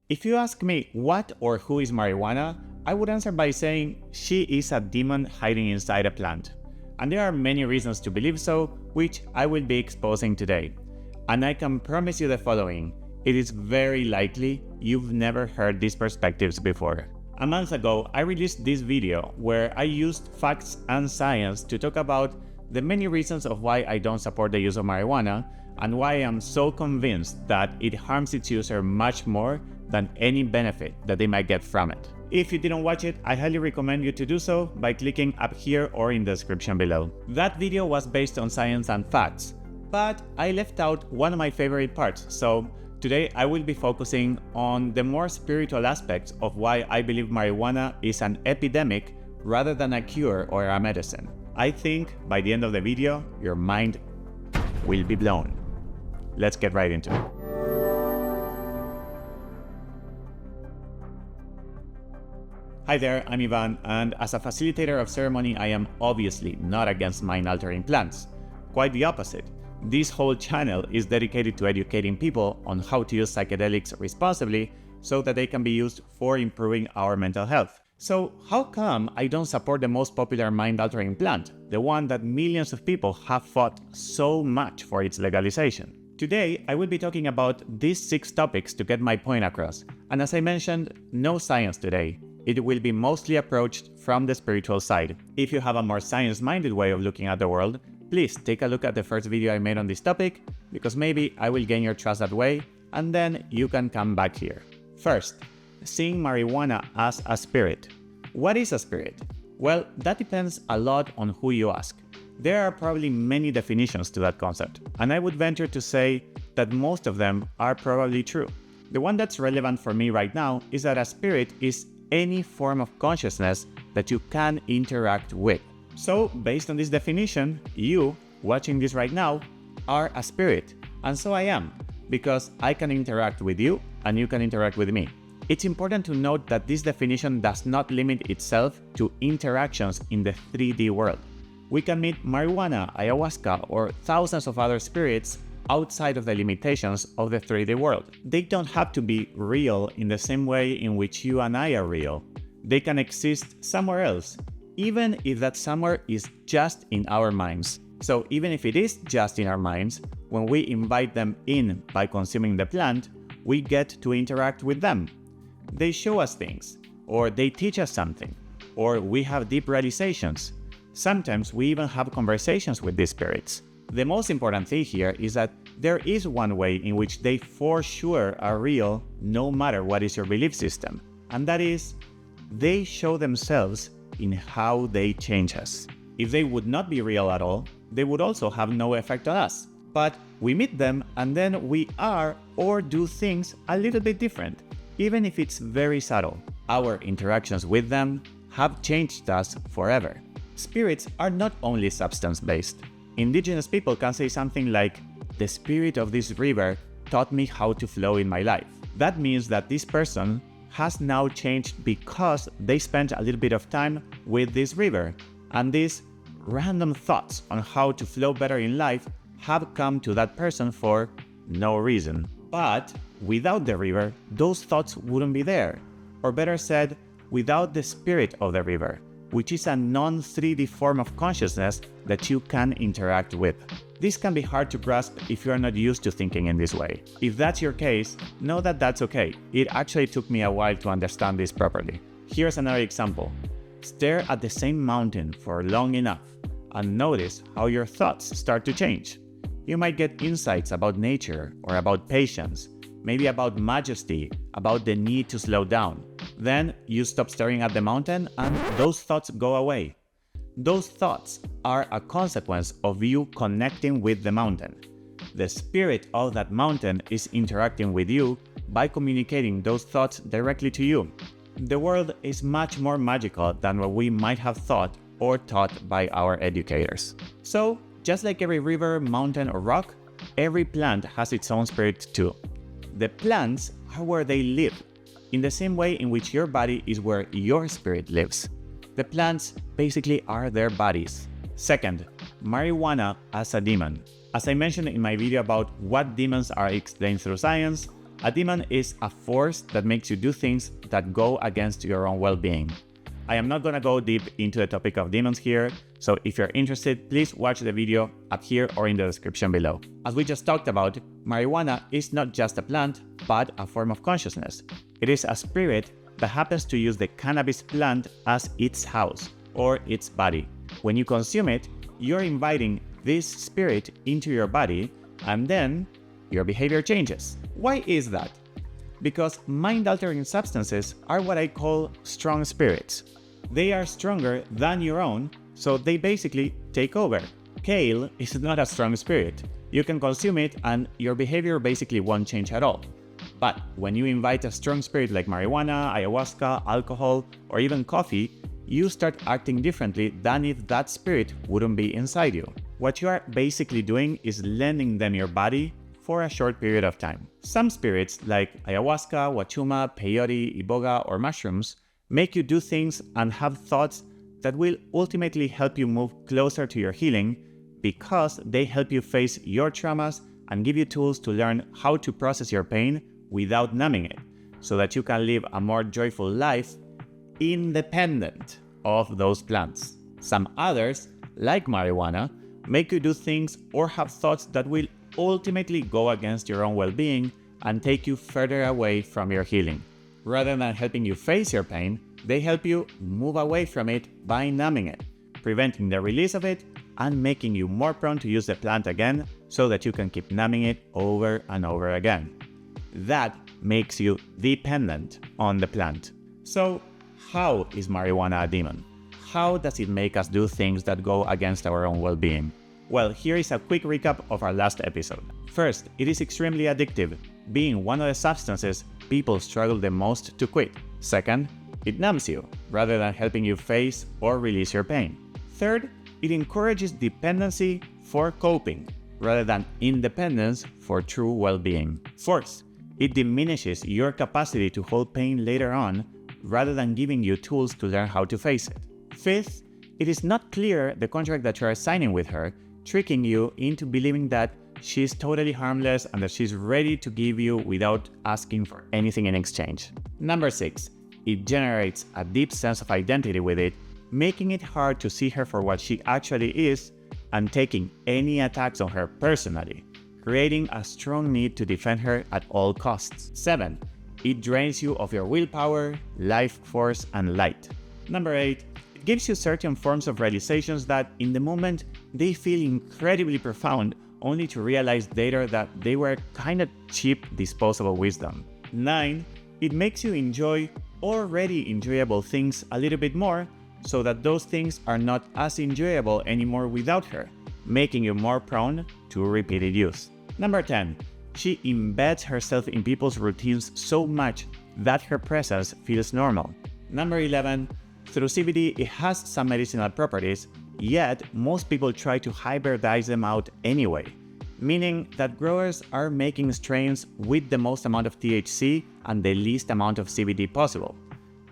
If you ask me what or who is marijuana, I would answer by saying she is a demon hiding inside a plant. And there are many reasons to believe so, which I will be exposing today. And I can promise you the following: it is very likely you've never heard these perspectives before. A month ago, I released this video where I used facts and science to talk about the many reasons of why I don't support the use of marijuana and why I am so convinced that it harms its user much more than any benefit that they might get from it. If you didn't watch it, I highly recommend you to do so by clicking up here or in the description below. That video was based on science and facts, but I left out one of my favorite parts, so today I will be focusing on the more spiritual aspects of why I believe marijuana is an epidemic rather than a cure or a medicine. I think by the end of the video, your mind will be blown. Let's get right into it. Hi there, I'm Ivan, and as a facilitator of ceremony, I am obviously not against mind-altering plants. Quite the opposite. This whole channel is dedicated to educating people on how to use psychedelics responsibly so that they can be used for improving our mental health. So how come I don't support the most popular mind-altering plant, the one that millions of people have fought so much for its legalization? Today, I will be talking about these 6 topics to get my point across. And as I mentioned, no science today. It will be mostly approached from the spiritual side. If you have a more science-minded way of looking at the world, please take a look at the first video I made on this topic, because maybe I will gain your trust that way, and then you can come back here. First, seeing marijuana as a spirit. What is a spirit? Well, that depends a lot on who you ask. There are probably many definitions to that concept, and I would venture to say that most of them are probably true. The one that's relevant for me right now is that a spirit is any form of consciousness that you can interact with. So, based on this definition, you, watching this right now, are a spirit, and so I am, because I can interact with you and you can interact with me. It's important to note that this definition does not limit itself to interactions in the 3D world. We can meet marijuana, ayahuasca, or thousands of other spirits outside of the limitations of the 3D world. They don't have to be real in the same way in which you and I are real. They can exist somewhere else, even if that somewhere is just in our minds. So even if it is just in our minds, when we invite them in by consuming the plant, we get to interact with them. They show us things, or they teach us something, or we have deep realizations. Sometimes we even have conversations with these spirits. The most important thing here is that there is one way in which they for sure are real, no matter what is your belief system, and that is, they show themselves in how they change us. If they would not be real at all, they would also have no effect on us. But we meet them and then we are or do things a little bit different, even if it's very subtle. Our interactions with them have changed us forever. Spirits are not only substance-based. Indigenous people can say something like, "The spirit of this river taught me how to flow in my life." That means that this person has now changed because they spent a little bit of time with this river, and these random thoughts on how to flow better in life have come to that person for no reason. But without the river, those thoughts wouldn't be there. Or better said, without the spirit of the river, which is a non-3D form of consciousness that you can interact with. This can be hard to grasp if you are not used to thinking in this way. If that's your case, know that that's okay. It actually took me a while to understand this properly. Here's another example. Stare at the same mountain for long enough and notice how your thoughts start to change. You might get insights about nature or about patience, maybe about majesty, about the need to slow down. Then you stop staring at the mountain and those thoughts go away. Those thoughts are a consequence of you connecting with the mountain. The spirit of that mountain is interacting with you by communicating those thoughts directly to you. The world is much more magical than what we might have thought or taught by our educators. So, just like every river, mountain, or rock, every plant has its own spirit too. The plants are where they live, in the same way in which your body is where your spirit lives. The plants basically are their bodies. Second, marijuana as a demon. As I mentioned in my video about what demons are explained through science, A demon is a force that makes you do things that go against your own well-being. I am not gonna go deep into the topic of demons here, so if you're interested, please watch the video up here or in the description below. As we just talked about, marijuana is not just a plant, but a form of consciousness. It is a spirit that happens to use the cannabis plant as its house, or its body. When you consume it, you're inviting this spirit into your body, and then your behavior changes. Why is that? Because mind-altering substances are what I call strong spirits. They are stronger than your own, so they basically take over. Kale is not a strong spirit. You can consume it and your behavior basically won't change at all. But when you invite a strong spirit like marijuana, ayahuasca, alcohol, or even coffee, you start acting differently than if that spirit wouldn't be inside you. What you are basically doing is lending them your body for a short period of time. Some spirits like ayahuasca, wachuma, peyote, iboga, or mushrooms make you do things and have thoughts that will ultimately help you move closer to your healing because they help you face your traumas and give you tools to learn how to process your pain without numbing it, so that you can live a more joyful life independent of those plants. Some others, like marijuana, make you do things or have thoughts that will ultimately go against your own well-being and take you further away from your healing. Rather than helping you face your pain, they help you move away from it by numbing it, preventing the release of it, and making you more prone to use the plant again so that you can keep numbing it over and over again. That makes you dependent on the plant. So, how is marijuana a demon? How does it make us do things that go against our own well-being? Well, here is a quick recap of our last episode. First, it is extremely addictive, being one of the substances people struggle the most to quit. Second, it numbs you, rather than helping you face or release your pain. Third, it encourages dependency for coping, rather than independence for true well-being. Fourth, it diminishes your capacity to hold pain later on, rather than giving you tools to learn how to face it. Fifth, it is not clear the contract that you are signing with her, tricking you into believing that she's totally harmless and that she's ready to give you without asking for anything in exchange. Number 6, it generates a deep sense of identity with it, making it hard to see her for what she actually is and taking any attacks on her personally, creating a strong need to defend her at all costs. 7, it drains you of your willpower, life force, and light. Number 8, it gives you certain forms of realizations that in the moment they feel incredibly profound, only to realize later that they were kind of cheap, disposable wisdom. 9, it makes you enjoy already enjoyable things a little bit more, so that those things are not as enjoyable anymore without her, making you more prone to repeated use. Number 10, she embeds herself in people's routines so much that her presence feels normal. Number 11, through CBD it has some medicinal properties, yet most people try to hybridize them out anyway, meaning that growers are making strains with the most amount of THC and the least amount of CBD possible.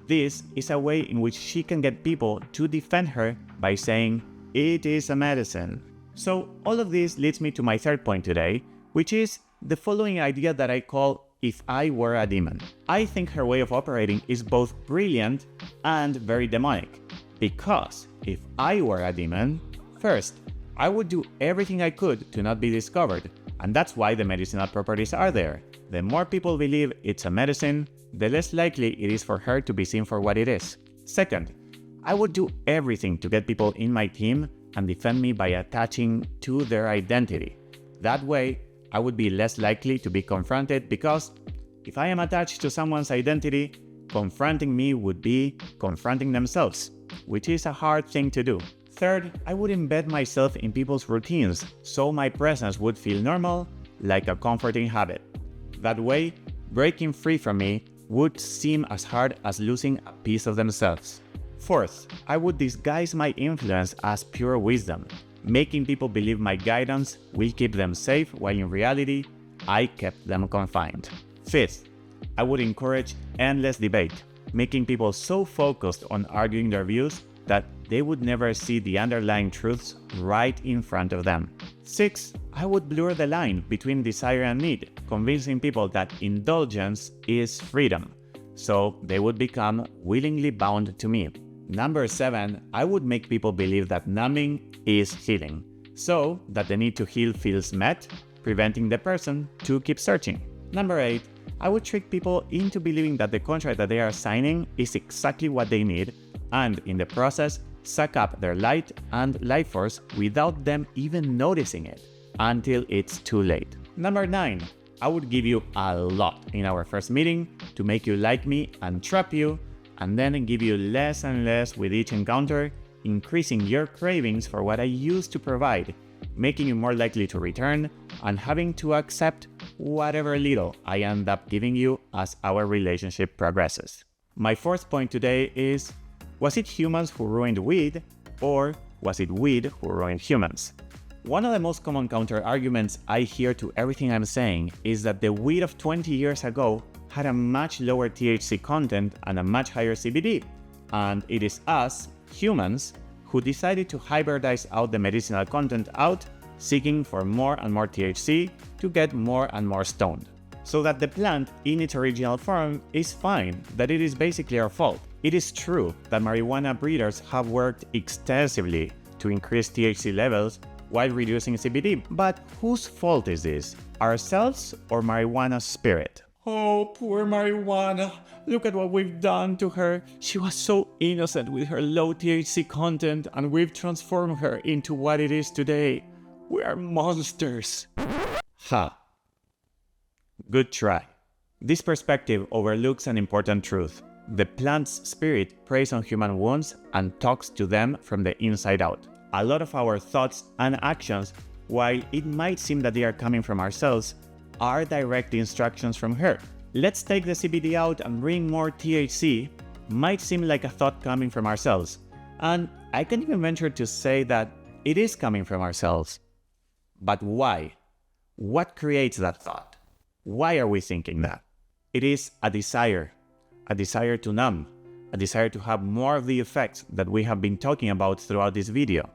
This is a way in which she can get people to defend her by saying, "It is a medicine." So all of this leads me to my third point today, which is the following idea that I call "if I were a demon." I think her way of operating is both brilliant and very demonic, because if I were a demon, first, I would do everything I could to not be discovered, and that's why the medicinal properties are there. The more people believe it's a medicine, the less likely it is for her to be seen for what it is. Second, I would do everything to get people in my team and defend me by attaching to their identity. That way, I would be less likely to be confronted, because if I am attached to someone's identity, confronting me would be confronting themselves, which is a hard thing to do. Third, I would embed myself in people's routines, so my presence would feel normal, like a comforting habit. That way, breaking free from me would seem as hard as losing a piece of themselves. Fourth, I would disguise my influence as pure wisdom, making people believe my guidance will keep them safe while in reality, I kept them confined. Fifth, I would encourage endless debate, making people so focused on arguing their views that they would never see the underlying truths right in front of them. 6. I would blur the line between desire and need, convincing people that indulgence is freedom, so they would become willingly bound to me. Number 7. I would make people believe that numbing is healing, so that the need to heal feels met, preventing the person to keep searching. Number 8. I would trick people into believing that the contract that they are signing is exactly what they need, and in the process, suck up their light and life force without them even noticing it, until it's too late. Number 9. I would give you a lot in our first meeting to make you like me and trap you, and then give you less and less with each encounter, increasing your cravings for what I used to provide, making you more likely to return, and having to accept whatever little I end up giving you as our relationship progresses. My fourth point today is, was it humans who ruined weed, or was it weed who ruined humans? One of the most common counter-arguments I hear to everything I'm saying is that the weed of 20 years ago had a much lower THC content and a much higher CBD, and it is us, humans, who decided to hybridize out the medicinal content out, seeking for more and more THC to get more and more stoned. So that the plant in its original form is fine, that it is basically our fault. It is true that marijuana breeders have worked extensively to increase THC levels while reducing CBD, but whose fault is this? Ourselves or marijuana's spirit? Oh, poor marijuana. Look at what we've done to her. She was so innocent with her low THC content, and we've transformed her into what it is today. We are monsters. Ha. Good try. This perspective overlooks an important truth. The plant's spirit preys on human wounds and talks to them from the inside out. A lot of our thoughts and actions, while it might seem that they are coming from ourselves, are direct instructions from her. Let's take the CBD out and bring more THC might seem like a thought coming from ourselves, and I can even venture to say that it is coming from ourselves. But why? What creates that thought? Why are we thinking that? It is a desire to numb, a desire to have more of the effects that we have been talking about throughout this video.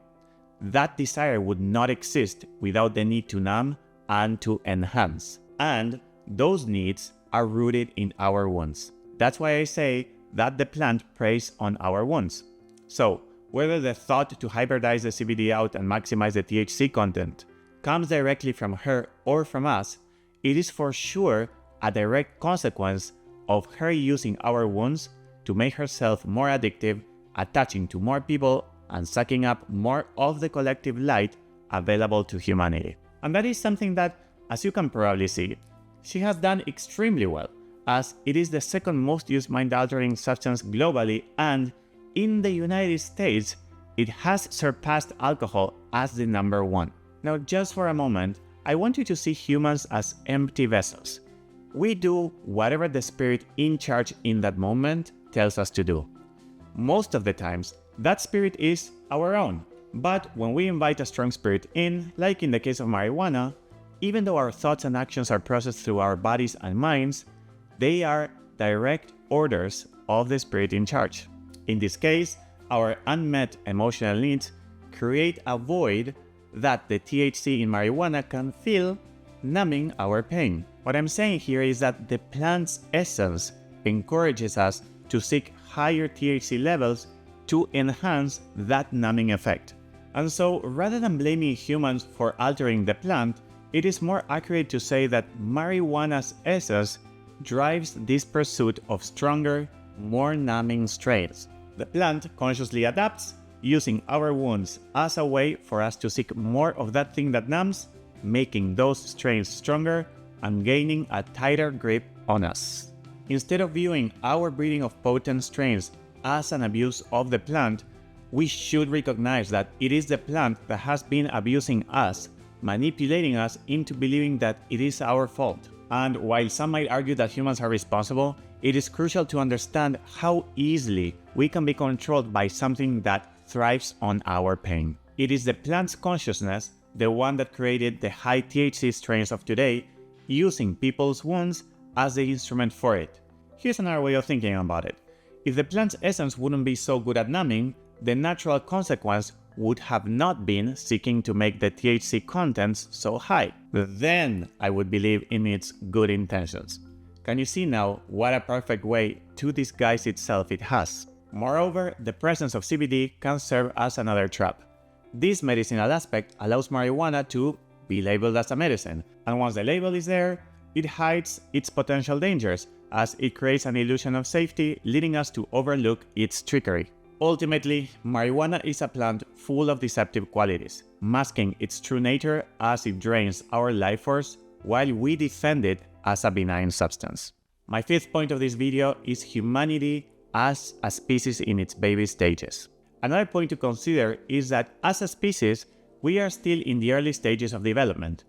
That desire would not exist without the need to numb and to enhance. And those needs are rooted in our wounds. That's why I say that the plant preys on our wounds. So, whether the thought to hybridize the CBD out and maximize the THC content comes directly from her or from us, it is for sure a direct consequence of her using our wounds to make herself more addictive, attaching to more people, and sucking up more of the collective light available to humanity. And that is something that, as you can probably see, she has done extremely well, as it is the second most used mind-altering substance globally, and in the United States, it has surpassed alcohol as the number one. Now, just for a moment, I want you to see humans as empty vessels. We do whatever the spirit in charge in that moment tells us to do. Most of the times, that spirit is our own. But when we invite a strong spirit in, like in the case of marijuana, even though our thoughts and actions are processed through our bodies and minds, they are direct orders of the spirit in charge. In this case, our unmet emotional needs create a void that the THC in marijuana can fill, numbing our pain. What I'm saying here is that the plant's essence encourages us to seek higher THC levels to enhance that numbing effect. And so, rather than blaming humans for altering the plant, it is more accurate to say that marijuana's essence drives this pursuit of stronger, more numbing strains. The plant consciously adapts, using our wounds as a way for us to seek more of that thing that numbs, making those strains stronger and gaining a tighter grip on us. Instead of viewing our breeding of potent strains as an abuse of the plant, we should recognize that it is the plant that has been abusing us, manipulating us into believing that it is our fault. And while some might argue that humans are responsible, it is crucial to understand how easily we can be controlled by something that thrives on our pain. It is the plant's consciousness, the one that created the high THC strains of today, using people's wounds as the instrument for it. Here's another way of thinking about it. If the plant's essence wouldn't be so good at numbing, the natural consequence would have not been seeking to make the THC contents so high. Then I would believe in its good intentions. Can you see now what a perfect way to disguise itself it has? Moreover, the presence of CBD can serve as another trap. This medicinal aspect allows marijuana to be labeled as a medicine, and once the label is there, it hides its potential dangers as it creates an illusion of safety, leading us to overlook its trickery. Ultimately, marijuana is a plant full of deceptive qualities, masking its true nature as it drains our life force while we defend it as a benign substance. My fifth point of this video is humanity as a species in its baby stages. Another point to consider is that as a species, we are still in the early stages of development.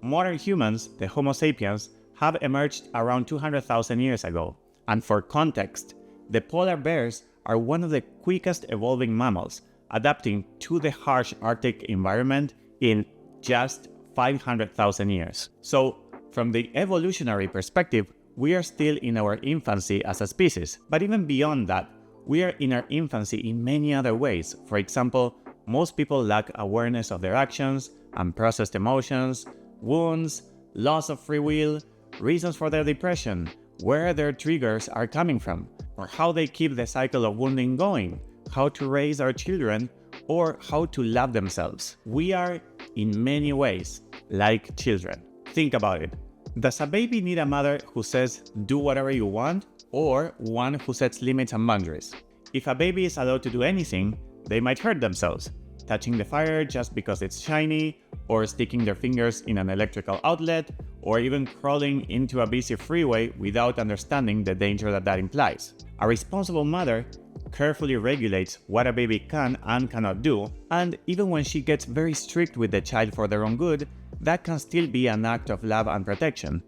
Modern humans, the Homo sapiens, have emerged around 200,000 years ago, and for context, the polar bears are one of the quickest evolving mammals, adapting to the harsh Arctic environment in just 500,000 years. So, from the evolutionary perspective, we are still in our infancy as a species, but even beyond that, we are in our infancy in many other ways. For example, most people lack awareness of their actions, unprocessed emotions, wounds, loss of free will, reasons for their depression, where their triggers are coming from, or how they keep the cycle of wounding going, how to raise our children, or how to love themselves. We are, in many ways, like children. Think about it. Does a baby need a mother who says, do whatever you want, or one who sets limits and boundaries? If a baby is allowed to do anything, they might hurt themselves, touching the fire just because it's shiny, or sticking their fingers in an electrical outlet, or even crawling into a busy freeway without understanding the danger that implies. A responsible mother carefully regulates what a baby can and cannot do, and even when she gets very strict with the child for their own good, that can still be an act of love and protection.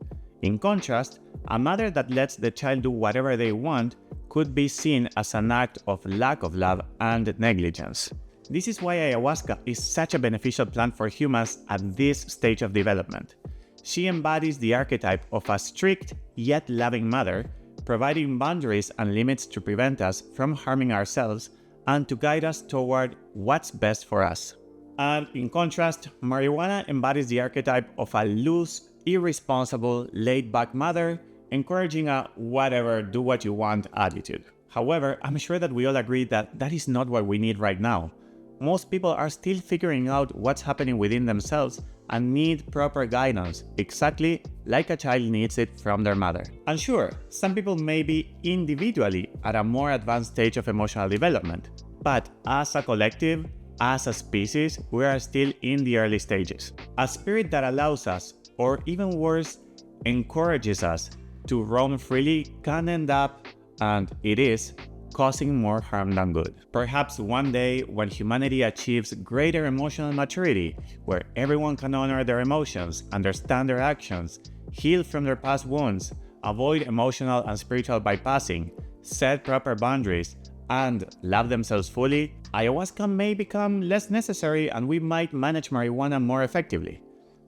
In contrast, a mother that lets the child do whatever they want could be seen as an act of lack of love and negligence. This is why ayahuasca is such a beneficial plant for humans at this stage of development. She embodies the archetype of a strict yet loving mother, providing boundaries and limits to prevent us from harming ourselves and to guide us toward what's best for us. And in contrast, marijuana embodies the archetype of a loose, irresponsible, laid-back mother, encouraging a whatever, do what you want attitude. However, I'm sure that we all agree that that is not what we need right now. Most people are still figuring out what's happening within themselves and need proper guidance, exactly like a child needs it from their mother. And sure, some people may be individually at a more advanced stage of emotional development, but as a collective, as a species, we are still in the early stages. A spirit that allows us, or even worse, encourages us to roam freely can end up, and it is, causing more harm than good. Perhaps one day, when humanity achieves greater emotional maturity, where everyone can honor their emotions, understand their actions, heal from their past wounds, avoid emotional and spiritual bypassing, set proper boundaries, and love themselves fully, ayahuasca may become less necessary and we might manage marijuana more effectively.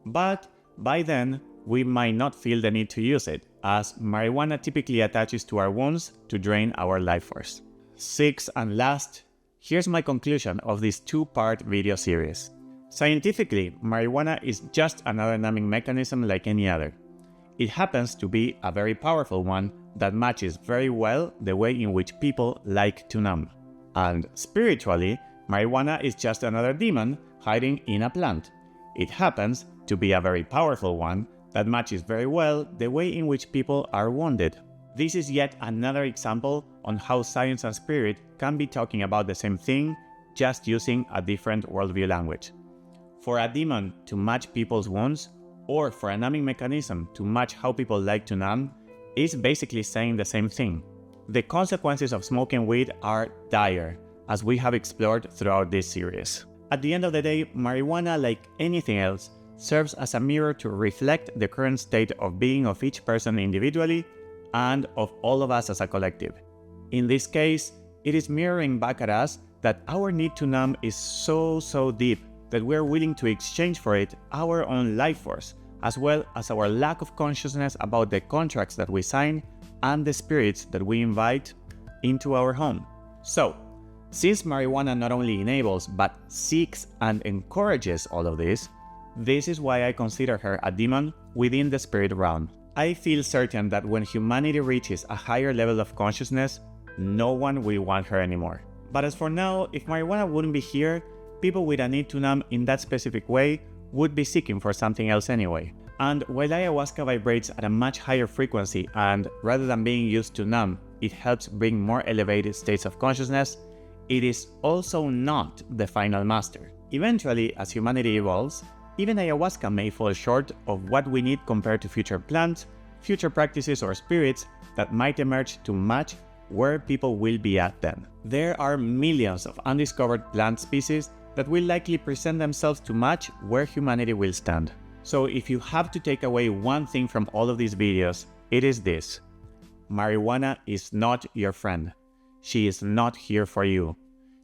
But by then, we might not feel the need to use it, as marijuana typically attaches to our wounds to drain our life force. Sixth and last, here's my conclusion of this two-part video series. Scientifically, marijuana is just another numbing mechanism like any other. It happens to be a very powerful one that matches very well the way in which people like to numb. And spiritually, marijuana is just another demon hiding in a plant. It happens to be a very powerful one that matches very well the way in which people are wounded. This is yet another example on how science and spirit can be talking about the same thing, just using a different worldview language. For a demon to match people's wounds, or for a numbing mechanism to match how people like to numb, is basically saying the same thing. The consequences of smoking weed are dire, as we have explored throughout this series. At the end of the day, marijuana, like anything else, serves as a mirror to reflect the current state of being of each person individually and of all of us as a collective. In this case, it is mirroring back at us that our need to numb is so deep that we're willing to exchange for it our own life force, as well as our lack of consciousness about the contracts that we sign and the spirits that we invite into our home. So, Since marijuana not only enables but seeks and encourages all of this is why I consider her a demon within the spirit realm. I feel certain that when humanity reaches a higher level of consciousness, no one will want her anymore. But as for now, if marijuana wouldn't be here, people with a need to numb in that specific way would be seeking for something else anyway. And while ayahuasca vibrates at a much higher frequency and rather than being used to numb, it helps bring more elevated states of consciousness, it is also not the final master. Eventually, as humanity evolves, even ayahuasca may fall short of what we need compared to future plants, future practices or spirits that might emerge to match where people will be at then. There are millions of undiscovered plant species that will likely present themselves to match where humanity will stand. So if you have to take away one thing from all of these videos, it is this: marijuana is not your friend. She is not here for you.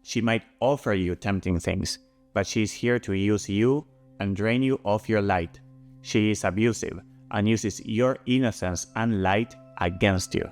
She might offer you tempting things, but she is here to use you and drain you of your light. She is abusive and uses your innocence and light against you.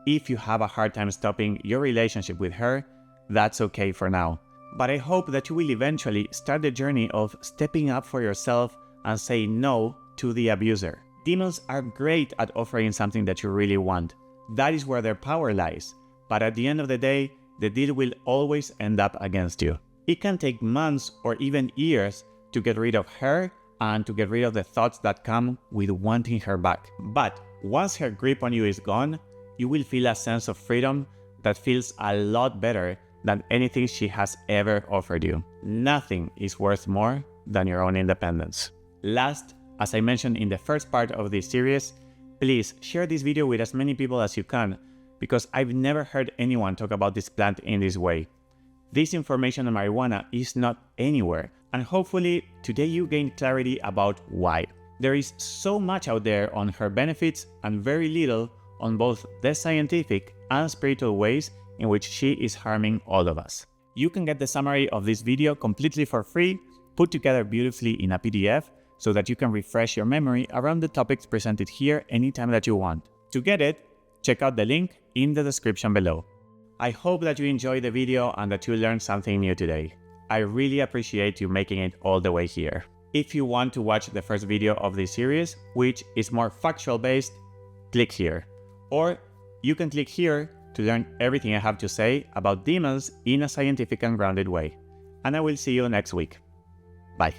If you have a hard time stopping your relationship with her, that's okay for now. But I hope that you will eventually start the journey of stepping up for yourself and say no to the abuser. Demons are great at offering something that you really want. That is where their power lies. But at the end of the day, the deal will always end up against you. It can take months or even years to get rid of her and to get rid of the thoughts that come with wanting her back. But once her grip on you is gone, you will feel a sense of freedom that feels a lot better than anything she has ever offered you. Nothing is worth more than your own independence. Last, as I mentioned in the first part of this series, please share this video with as many people as you can, because I've never heard anyone talk about this plant in this way. This information on marijuana is not anywhere, and hopefully today you gain clarity about why. There is so much out there on her benefits and very little on both the scientific and spiritual ways in which she is harming all of us. You can get the summary of this video completely for free, put together beautifully in a PDF, so that you can refresh your memory around the topics presented here anytime that you want. To get it, check out the link in the description below. I hope that you enjoyed the video and that you learned something new today. I really appreciate you making it all the way here. If you want to watch the first video of this series, which is more factual based, click here. Or you can click here to learn everything I have to say about demons in a scientific and grounded way. And I will see you next week. Bye.